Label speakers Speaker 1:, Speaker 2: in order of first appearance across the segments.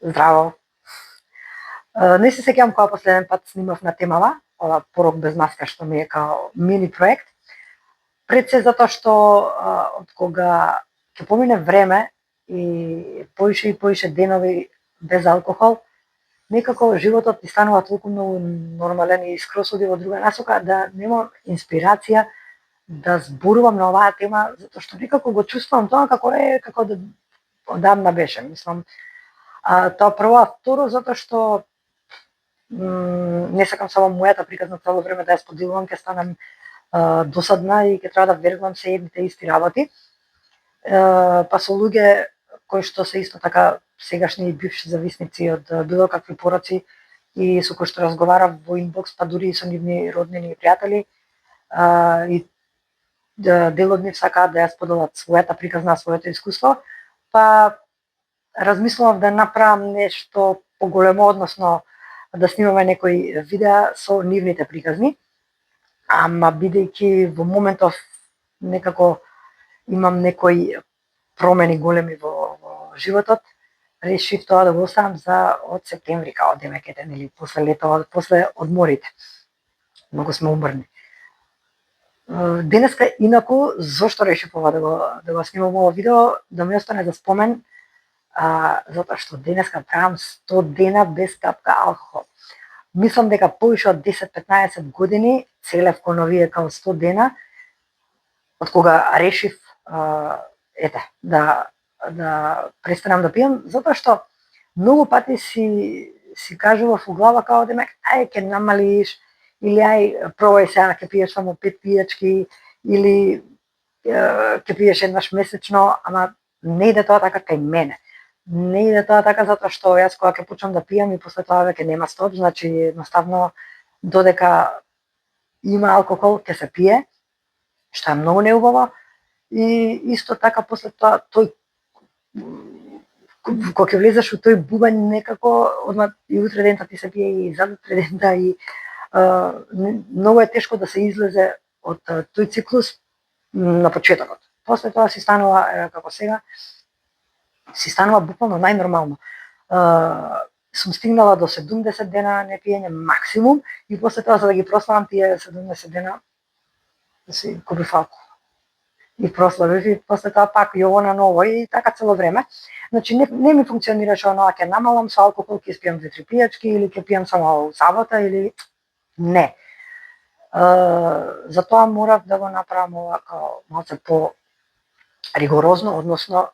Speaker 1: Здраво. Не се сеќавам кога последен пат снимав на темава, ова Порок без маска што ми е као мини проект. Пред се затоа што од кога ќе помине време и поише денови без алкохол, некако животот ти станува толку многу нормален и скроз оди во друга насока да немам инспирација да зборувам на оваа тема, затоа што некако го чувствувам тоа како да одамна беше. Мислам, тоа прво, а второ затоа што не сакам само мојата приказна цело време да ја споделувам, ќе станам досадна и ќе треба да вергувам се едните исти работи. Па со луѓе кои што се исто така сегашни и бивши зависници од било какви пороци и со кои што разговарав во инбокс, па дури и со нивни роднини и пријатели, и дел од нив сакаат да ја споделат својата приказна, своето искуство, па размислував да направам нешто поголемо, односно да снимаме некои видеа со нивните приказни, ама бидејќи во моментов некако имам некои промени големи во животот, решив тоа да го оставам за од септември, као демек ете, нели, после лето, после одморите. Многу сме уморни. Денеска инаку, зошто решив ова да го снимам ово видео, да ми остане за спомен, затоа што денеска правам 100 дена без капка алкохол. Мислам дека повише од 10-15 години целев кон овие као 100 дена, од кога решив да престанам да пијам, затоа што многу пати си кажував во глава као демек, ај ќе намалиш, или ај пробај сега ќе пиеш само 5 пијачки, или ќе пиеш еднаш месечно, ама не иде тоа така кај мене. Не иде тоа така затоа што јас кога ќе почнам да пијам и после тоа веќе нема стоп, значи едноставно додека има алкохол ќе се пие, што е многу неубаво, и исто така после тоа тој кога ќе влезеш во тој бубањ некако одма и утре дента ти се пие и задутре дента и многу е тешко да се излезе од тој циклус на почетокот. После тоа си станува како сега, си станува буквално најнормално. Сум стигнала до 70 дена непиење максимум и после тоа за да ги прославам тие 70 дена да си купив алкохол. И прославив и после тоа пак и ово на ново и така цело време. Значи не ми функционираше оноа ќе намалам со алкохол, ќе испијам 2-3 пијачки или ќе пијам само сабота или не. Затоа морав да го направам ова као малце по ригорозно, односно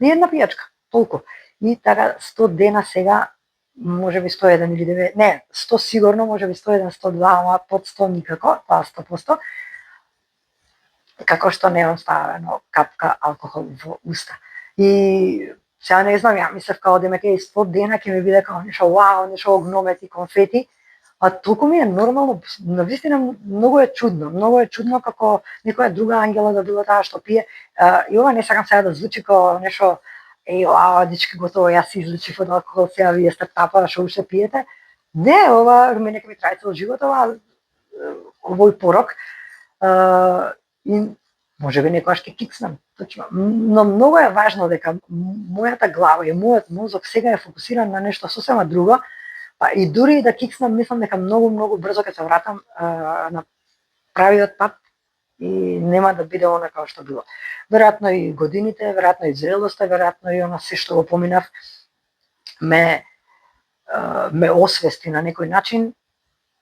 Speaker 1: не една пијачка, толку. И така 100 дена сега, може би 101 или 9, не, 100 сигурно, може би 101, 102, ама под 100 никако, тоа 100%. Како што немам ставено капка алкохол во уста. И сега не знам, ја мислев као демек 100 дена ќе ми биде као нешто вау, нешто огномети, конфети, а толку ми е нормално, навистина многу е чудно како некоја друга ангела да било таа што пие. И ова не сакам сега да звучи како нешто, вау, дечки готово, јас се излечив од алкохол, сега вие сте тапа, што уште пиете. Не, ова мене ќе ми трае цел живот, овој порок. И може би некојаш ќе кикснам, точно. Но многу е важно дека мојата глава и мојот мозок сега е фокусиран на нешто сосема друго, па и дури да кикснам, мислам дека многу брзо ќе се вратам на правиот пат и нема да биде она како што било. Веројатно и годините, веројатно и зрелоста, веројатно и она се што го поминав ме освести на некој начин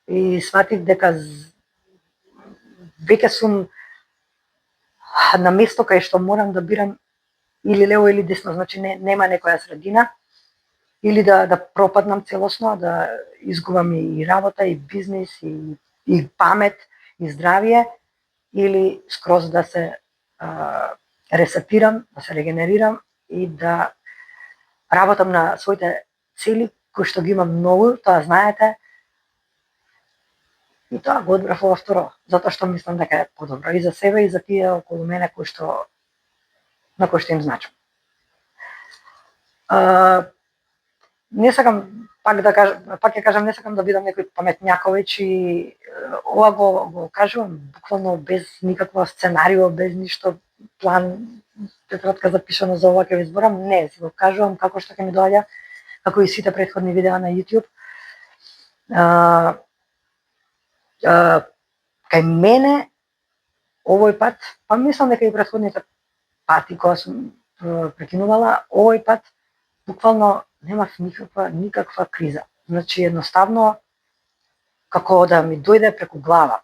Speaker 1: и сватив дека веќе сум на место кај што морам да бирам или лево или десно, значи нема некоја средина, или да пропаднам целосно, да изгубам и работа, и бизнис, и памет, и здравје, или скроз да се ресетирам, да се регенерирам и да работам на своите цели, кои што ги имам многу, тоа знаете, и тоа го одбрав ова второ, затоа што мислам дека е подобро и за себе и за тие околу мене на кои што им значам. Не сакам пак ќе кажам, не сакам да бидам некој паметњакович и ова го кажувам буквално без никакво сценарио, без ништо план, тетрадка запишано за ова ќе ви зборам, не, си го кажувам како што ќе ми доаѓа, како и сите претходни видеа на YouTube. Кај мене овој пат, па мислам дека и претходните пати кога сум прекинувала, овој пат буквално немав никаква криза. Значи едноставно како да ми дојде преку глава,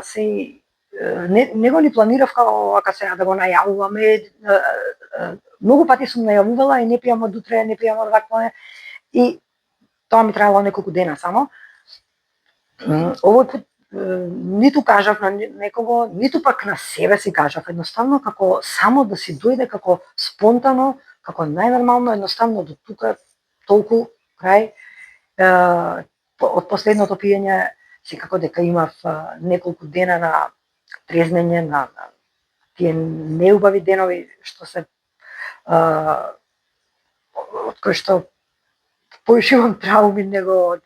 Speaker 1: се не го ни планирав како вака сега да го најавуваме. Многу пати сум најавувала и не пијам од утре, не пијам од вакво, и тоа ми требало неколку дена само. Овој пат ниту кажав на некого, ниту пак на себе си кажав, едноставно како само да си дојде како спонтано, како најнормално, едноставно до тука, толку, крај. Од последното пиење, секако дека имав неколку дена на трезнење, на тие неубави денови што се од кои што поишивам трауми него од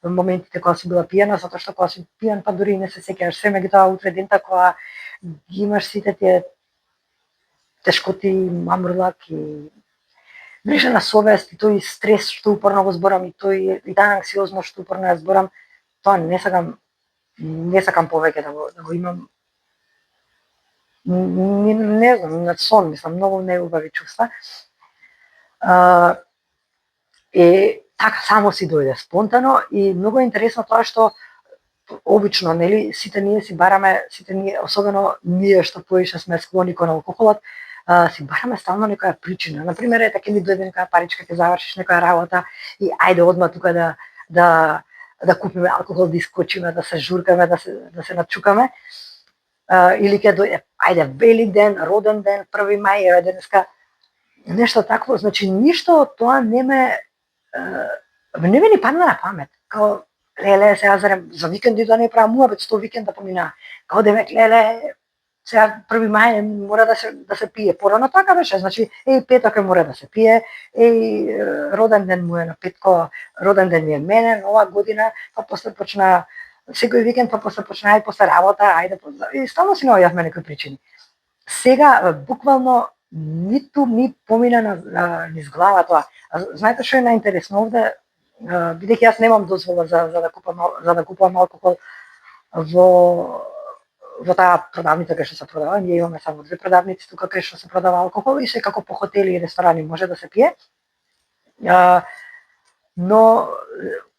Speaker 1: моментите кога сум била пијана, затоа што кога сум пијан па дури не се сеќаваш се, меѓутоа утре дента кога ги имаш сите тие тешкоти, мамурлак и грижена совест и тој стрес што упорно го зборам и тој и таа анксиозност што упорно ја зборам, тоа не сакам повеќе да го имам. Не знам, на сон, мислам, многу неубави чувства. Така само си дојде спонтано и многу е интересно тоа што обично, нели, сите ние си бараме, особено ние што поише сме склони кон алкохолот, си бараме стално некоја причина. Например, ете ќе ни дојде некоја паричка, ќе завршиш некоја работа и ајде одма тука да купиме алкохол, да искочиме, да се журкаме, да се начукаме. Или ќе дојде, ајде, Великден, роден ден, 1 мај, еве денеска нешто такво, значи ништо од тоа не ми ни падна на памет. Као, леле, сега за викенди да не правам муабет, 100 викенда помина. Као девек, леле, сега 1 мај мора да се пие. Порано така беше, значи, петок мора да се пие, роден ден му е на петко, роден ден ми е мене, нова година, па после почна секој викенд, па после почна и после работа, ајде, и стално си наоѓавме некои причини. Сега, буквално, ниту ми помина низ глава тоа. Знаете што е најинтересно овде? Бидејќи јас немам дозвола за да купувам алкохол во таа продавница кај што се продава, ние имаме само 2 продавници тука кај што се продава алкохол и секако по хотели и ресторани може да се пие. Но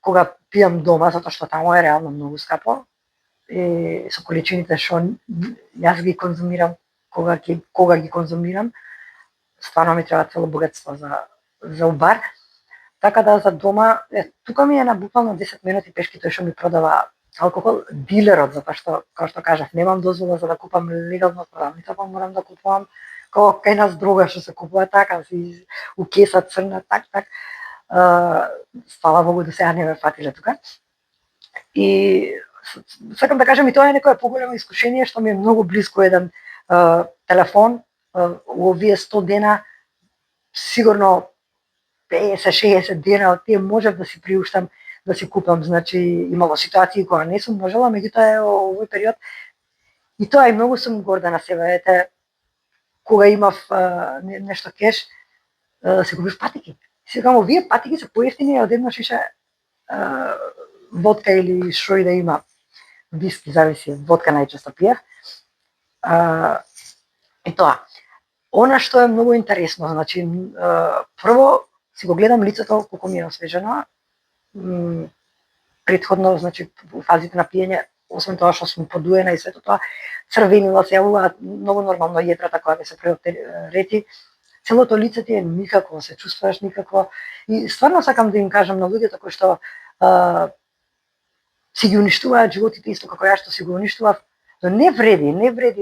Speaker 1: кога пијам дома, затоа што таму е реално многу скапо, и со количините што јас ги конзумирам, кога ги конзумирам, стварно ми треба цело богатство за убар. Така да за дома, тука ми е на буквално 10 минути пешки тој што ми продава алкохол, дилерот, затоа што, како што кажав, немам дозвола за да купам легално од продавница, па морам да купувам како кај нас друга што се купува така, си у кеса црна, так. Фала Богу до сега не ме фатиле тука. И сакам да кажам и тоа е некое поголемо искушение што ми е многу блиско еден телефон, у овие 100 дена, сигурно 50-60 дена од тие можев да си приуштам да си купам, значи имало ситуации кога не сум можела, меѓутоа е овој период и тоа и многу сум горда на себе, ете, кога имав нешто кеш, се купив патики. Сега овие патики се поевтини од една шиша водка или шо и да има, виски, зависи, водка најчесто пиев. И тоа. Она што е многу интересно, значи, прво си го гледам лицето колку ми е освежено, претходно, значи, во фазите на пиење, освен тоа што сум подуена и сето тоа, црвенила се јавуваат многу нормално јетрата кога ми се преопрети, целото лице ти е никакво, се чувствуваш никакво. И стварно сакам да им кажам на луѓето кои што си ги уништуваат животите исто како јас што си го уништував, не вреди,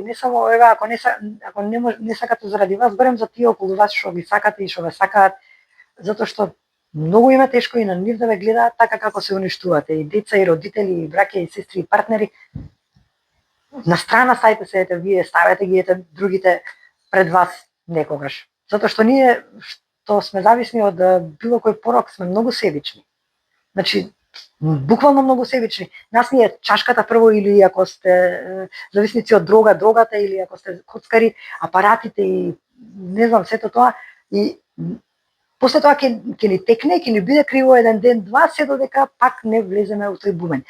Speaker 1: не само ева, ако не сакате заради вас, барем за тие околу вас што ви сакате и што ве сакаат, затоа што многу им е тешко и на нив да ве гледаат така како се уништувате, и деца, и родители, и браќа, и сестри, и партнери. На страна стајте се, ете, вие ставете ги, ете, другите пред вас некогаш. Затоа што ние, што сме зависни од било кој порок, сме многу себични. Значи, буквално многу себични. Нас ни е чашката прво, или ако сте зависници од дрогата, или ако сте коцкари, апаратите и не знам, сето тоа. И После тоа ќе ни текне, ќе ни биде криво еден ден, два, се додека пак не влеземе во тој бумен.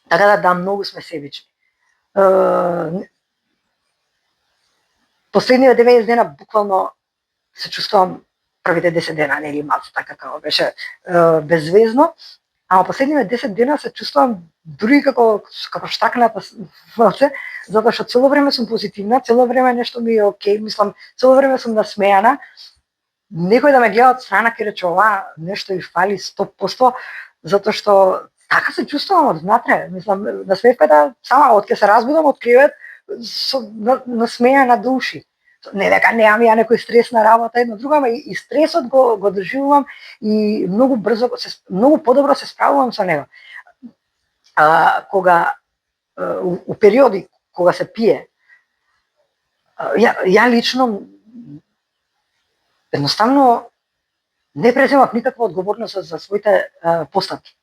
Speaker 1: Така да, многу сме себични. Последниве 90 дена буквално се чувствувам првите 10 дена, нели малку така како беше безвезно, ама последниве 10 дена се чувствувам дури како штакната воце, затоа што цело време сум позитивна, цело време нешто ми е окей, мислам, цело време сум насмејана. Некој да ме гледа од страна ќе рече ова нешто и фали 100%, затоа што така се чувствувам од внатре. Мислам, насмевката сама од ке се разбудам од кревет со насмејана до уши. Не дека немам ја некој стрес на работа, едно друго, ама и стресот го доживувам и многу брзо, многу подобро се справувам со него. Кога у периоди кога се пие, ја лично едноставно не преземав никаква одговорност за своите постапки.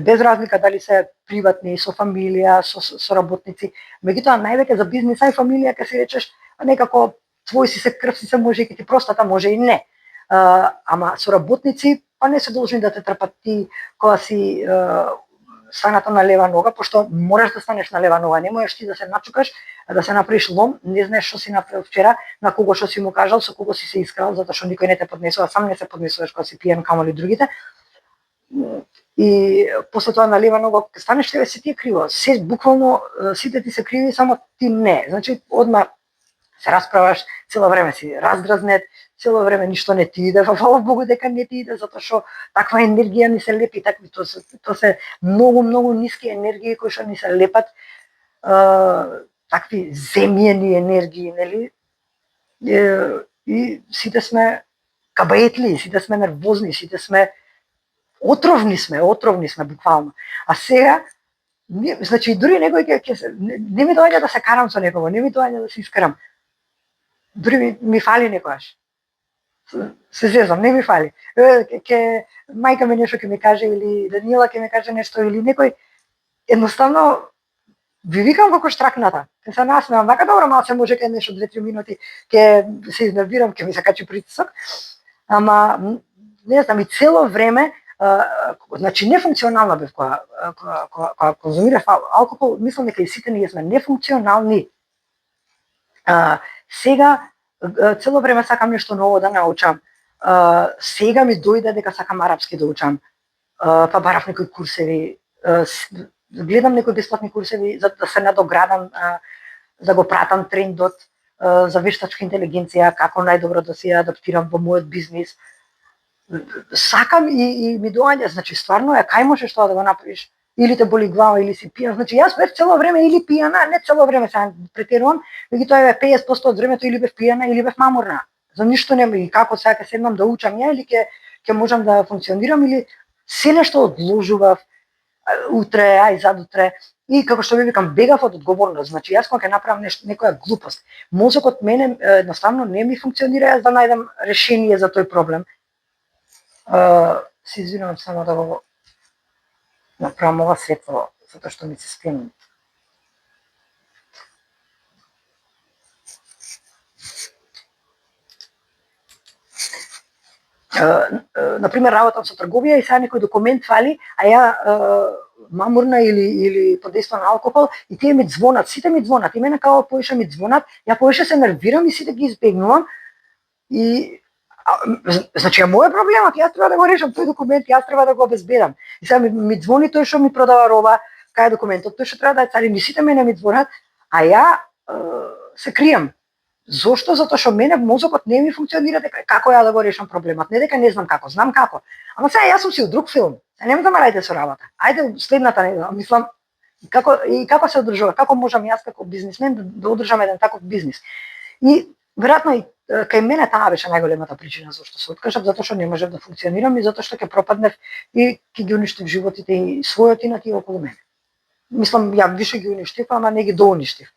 Speaker 1: Без разлика дали се приватни, со фамилија, со работници, меѓутоа највеќе за бизниса и фамилија ќе си речеш некако твој си се, крв си се, може и ќе ти простата, може и не. Ама со работници, па не се должни да те трпат ти кога си станато на лева нога, пошто мораш да станеш на лева нога, не можеш ти да се начукаш, да се направиш лом, не знаеш што си направил вчера, на кого што си му кажал, со кого си се искрал, затоа што никој не те поднесува, сам не се поднесуваш кога си пиен, камоли другите. И после тоа на лева нога станеш, тебе се ти е криво. Се буквално сите ти се криви, само ти не. Значи одма се расправаш, цело време си раздразнет, цело време ништо не ти иде, фала Богу дека не ти иде, затоа што таква енергија ни се лепи, тоа се многу ниски енергии кои што ни се лепат, такви земјени енергии, нели? И сите сме кабаетли, сите сме нервозни, сите сме отровни сме буквално. А сега, значи дури некој не ми доаѓа да се карам со некого, не ми доаѓа да се искарам. Дури ми фали некојаш. Се зезам, не ми фали. Ке мајка ми нешто ќе ми каже, или Даниела ќе ми каже нешто, или некој, едноставно ви викам како штракната. Ке се насмеам, вака добро, малце може ке нешто 2-3 минути, ке се изнервирам, ке ми се качи притисок. Ама, не знам, и цело време, значи нефункционална бев кога конзумирав алкохол, мислам дека и сите ние сме нефункционални. Сега цело време сакам нешто ново да научам. Сега ми дојде дека сакам арапски да учам. Па барав некои курсеви, гледам некои бесплатни курсеви за да се надоградам, да го пратам трендот за вештачка интелигенција, како најдобро да се адаптирам во мојот бизнис. Сакам и ми доаѓа, значи стварно е, кај можеш тоа да го направиш? Или те боли глава, или си пијан. Значи јас бев цело време или пијана, не цело време се претерувам, меѓутоа е 50% од времето или бев пијана или бев мамурна. За ништо нема, и како сега ќе седнам да учам ја, или ќе можам да функционирам, или се нешто одложував, утре, ај задутре. И како што ви викам, бегав од одговорност. Значи јас кога ќе направам некоја глупост, мозокот мене едноставно не ми функционира јас да најдам решение за тој проблем. Се извинувам само да го направам ова светло, затоа што ми се стемни. Например, работам со трговија и сега некој документ фали, а ја мамурна или под дејство на алкохол, и тие ми звонат, сите ми звонат, и мене како повеќе ми звонат, ја повеќе се нервирам и сите ги избегнувам. И значи е мој проблемот, јас треба да го решам тој документ, јас треба да го обезбедам. И сега ми звони тој што ми продава роба, кај е документот, тој што треба да е царин, и сите мене ми звонат, а ја се крием. Зошто? Затоа што мене мозокот не ми функционира дека како ја да го решам проблемот, не дека не знам како, знам како. Ама сега јас сум си од друг филм. Нема да ме рајте со работа. Ајде следната неделя, мислам како се одржува, како можам јас како бизнисмен да одржам еден таков бизнис. И веројатно и кај мене таа беше најголемата причина зашто се откажав, затоа што не можев да функционирам и затоа што ќе пропаднев и ќе ги уништив животите и својот и на тие околу мене. Мислам, ја више ги уништив, ама не ги доуништив.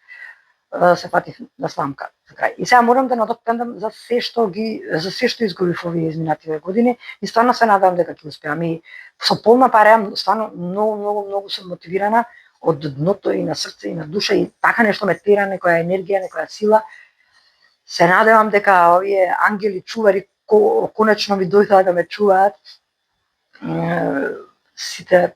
Speaker 1: Се фатив на сламка. И сега морам да надокнадам за се што изгубив овие изминативе години и стварно се надевам дека ќе успеам. И со полна пара, стварно многу сум мотивирана од дното и на срце и на душа и така нешто ме тера, некоја енергија, некоја сила. Се надевам дека овие ангели чувари конечно ми дојдоа да ме чуваат сите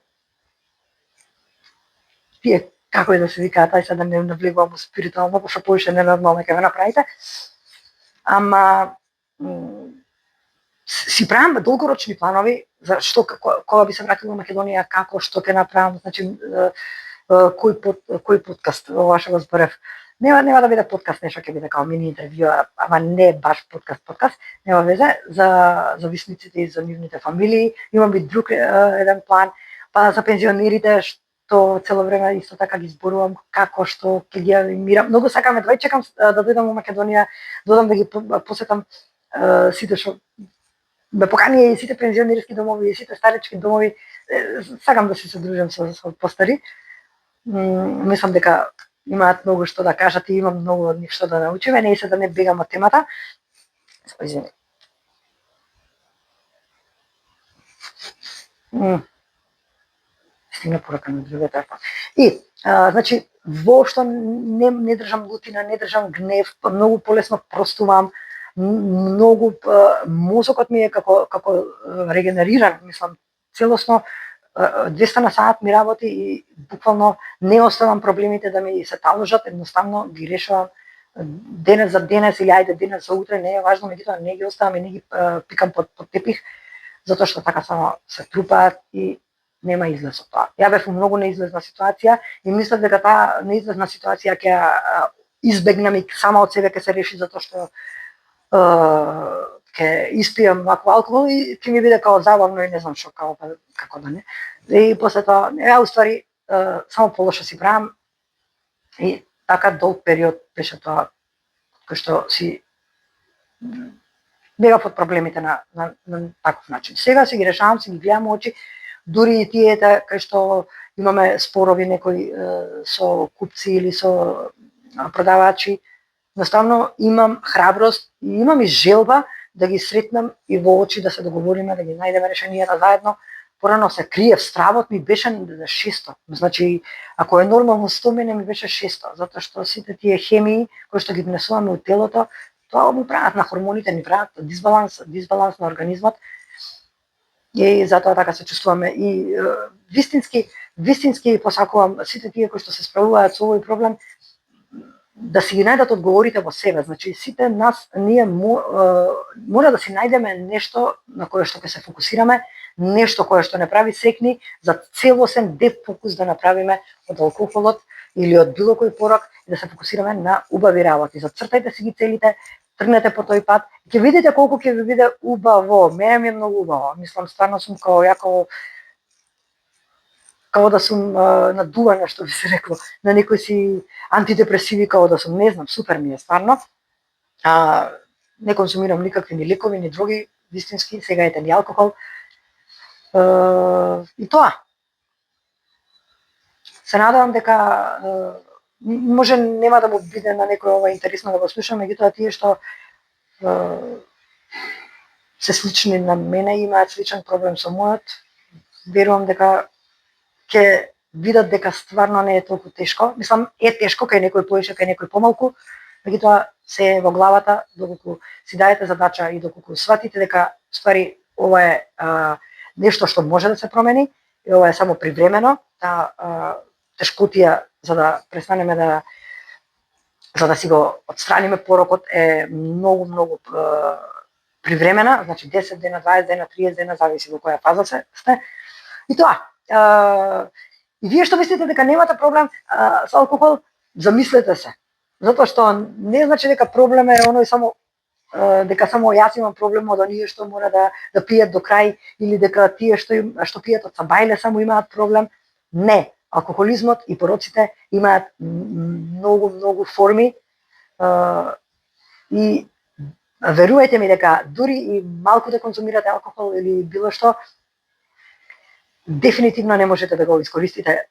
Speaker 1: тие, како и да се викаат, ај сега да не навлегувам во спиритуално, пошто повеќе ненормално ќе ме направите. Ама си правам долгорочни планови за што кога би се вратила во Македонија, како, што ќе направам, значи кој подкаст ова што го зборев. Нема да биде подкаст, нешто ќе биде како мини интервју, ама не баш подкаст, нема везе, за висниците и за нивните фамилии. Имам и друг еден план, па за пензионерите што цело време исто така ги зборувам како што ќе ги анимирам. Многу сакам, едва чекам да дојдам во Македонија, додам да ги посетам сите што ме поканија и сите пензионерски домови, и сите старечки домови. Сакам да се дружам со постари. Мислам дека имаат многу што да кажат и имам многу од нив што да научиме, не се да не бегам од темата. Извини. Стигна порака на другиот телефон. И, значи, воопшто не држам лутина, не држам гнев, многу полесно простувам, многу мозокот ми е како регенериран, мислам, целосно 200 на сат ми работи и буквално не оставам проблемите да ми се таложат, едноставно ги решавам денес за денес или ајде денес за утре, не е важно, меѓутоа не ги оставам и не ги пикам под тепих, затоа што така само се трупаат и нема излез од тоа. Ја бев во многу неизлезна ситуација и мислев дека таа неизлезна ситуација ќе избегнам и сама од себе ќе се реши затоа што ќе испијам вакво алкохол и ќе ми биде као забавно и не знам што, како да не. И после тоа, уствари, само полошо си правам и така долг период беше тоа кој што си бегав од проблемите на таков начин. Сега си ги решавам, си ги гледам очи, дури и тие кај што имаме спорови некои со купци или со продавачи, едноставно имам храброст и имам и желба да ги сретнам и во очи да се договориме, да ги најдеме решенијата заедно. Порано се криев, стравот ми беше 600. Значи, ако е нормално 100, мене ми беше 600, затоа што сите тие хемии кои што ги внесуваме во телото, тоа му прават на хормоните, ни прават дисбаланс на организмот. И затоа така се чувствуваме и вистински посакувам сите тие кои што се справуваат со овој проблем да си ги најдат одговорите во себе. Значи сите нас ние мора да си најдеме нешто на кое што ќе се фокусираме, нешто кое што не прави секни, за целосен дефокус да направиме од алкохолот или од било кој порок и да се фокусираме на убави работи. Зацртајте си ги целите, тргнете по тој пат, ќе видите колку ќе ви биде убаво. Мене ми е многу убаво. Мислам, стварно сум као да сум надувана, што би се рекло, на некои си антидепресиви, као да сум, не знам, супер ми е стварно. Не консумирам никакви ни лекови, ни други, вистински, сега ете ни алкохол. И тоа. Се надевам дека може нема да му биде на некој ова интересно да го слуша, меѓутоа тие што се слични на мене, имаат сличен проблем со мојот, верувам дека ќе видат дека стварно не е толку тешко. Мислам, е тешко, кај некој повеќе, кај некој помалку, меѓутоа се е во главата, доколку си даете задача и доколку сватите дека ствари ова е нешто што може да се промени и ова е само привремено, тешкотија за да престанеме за да си го отстраниме порокот е многу привремена, значи 10 дена, 20 дена, 30 дена, зависи во која фаза сте. И тоа. И вие што мислите дека немате проблем со алкохол, замислете се. Затоа што не значи дека проблем е оној само дека само јас имам проблем од оние што мора да пијат до крај или дека тие што пијат од сабајле само имаат проблем. Не, алкохолизмот и пороците имаат многу форми и верувајте ми дека дури и малку да конзумирате алкохол или било што, дефинитивно не можете да го искористите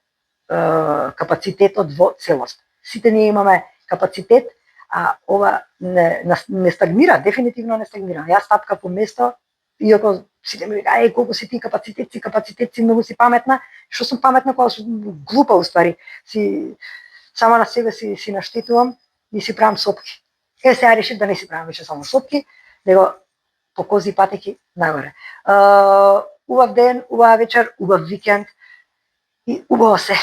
Speaker 1: капацитетот во целост. Сите ние имаме капацитет, а ова не стагнира, дефинитивно не стагнира. Јас стапка по место, иако сите ми вика, колку си ти капацитет си, многу си паметна. Што сум паметна кога сум глупа уствари. Сама на себе си наштетувам и си правам сопки. Сега решив да не си правам веќе само сопки, него по кози патеки нагоре. Убав ден, убава вечер, убав викенд и убаво се.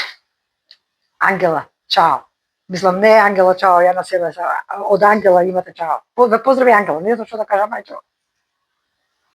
Speaker 1: Ангела, чао. Мислам, не Ангела, чао, ја на себе, од Ангела имате чао. Ве поздрави Ангела, не знам што да кажам, мајчо.